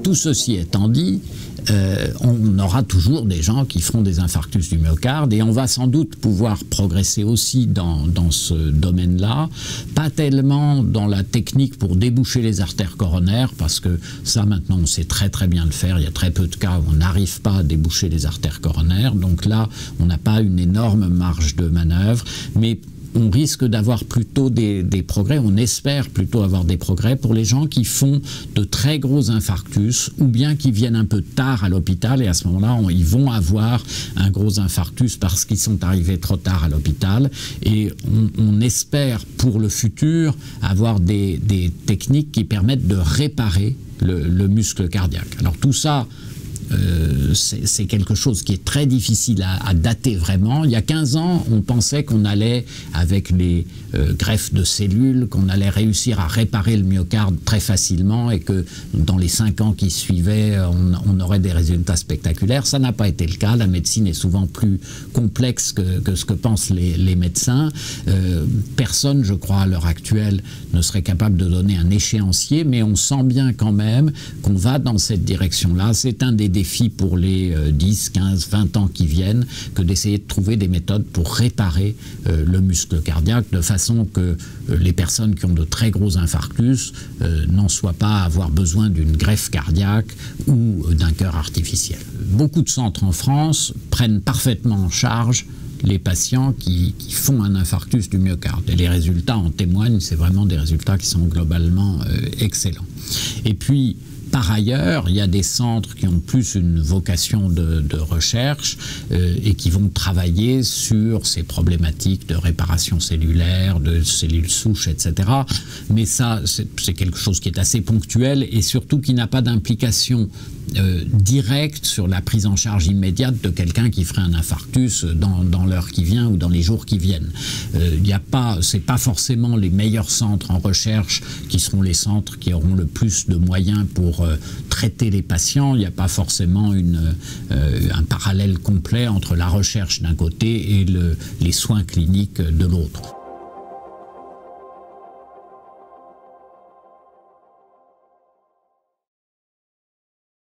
tout ceci étant dit, on aura toujours des gens qui feront des infarctus du myocarde et on va sans doute pouvoir progresser aussi dans ce domaine-là, pas tellement dans la technique pour déboucher les artères coronaires, parce que ça maintenant on sait très très bien le faire, il y a très peu de cas où on n'arrive pas à déboucher les artères coronaires, donc là on n'a pas une énorme marge de manœuvre, mais on risque d'avoir plutôt des progrès, on espère plutôt avoir des progrès pour les gens qui font de très gros infarctus ou bien qui viennent un peu tard à l'hôpital, et à ce moment-là, ils vont avoir un gros infarctus parce qu'ils sont arrivés trop tard à l'hôpital, et on espère pour le futur avoir des techniques qui permettent de réparer le muscle cardiaque. Alors tout ça, c'est quelque chose qui est très difficile à dater vraiment. Il y a 15 ans, on pensait qu'on allait, avec les greffes de cellules, qu'on allait réussir à réparer le myocarde très facilement et que dans les 5 ans qui suivaient, on aurait des résultats spectaculaires. Ça n'a pas été le cas. La médecine est souvent plus complexe que ce que pensent les médecins. Personne, je crois, à l'heure actuelle, ne serait capable de donner un échéancier, mais on sent bien quand même qu'on va dans cette direction-là. C'est un des défi pour les 10, 15, 20 ans qui viennent que d'essayer de trouver des méthodes pour réparer le muscle cardiaque de façon que les personnes qui ont de très gros infarctus n'en soient pas à avoir besoin d'une greffe cardiaque ou d'un cœur artificiel. Beaucoup de centres en France prennent parfaitement en charge les patients qui font un infarctus du myocarde. Et les résultats en témoignent, c'est vraiment des résultats qui sont globalement excellents. Et puis, par ailleurs, il y a des centres qui ont plus une vocation de recherche et qui vont travailler sur ces problématiques de réparation cellulaire, de cellules souches, etc. Mais ça, c'est quelque chose qui est assez ponctuel et surtout qui n'a pas d'implication directe sur la prise en charge immédiate de quelqu'un qui ferait un infarctus dans l'heure qui vient ou dans les jours qui viennent. C'est pas forcément les meilleurs centres en recherche qui seront les centres qui auront le plus de moyens pour traiter les patients. Il n'y a pas forcément un parallèle complet entre la recherche d'un côté et les soins cliniques de l'autre.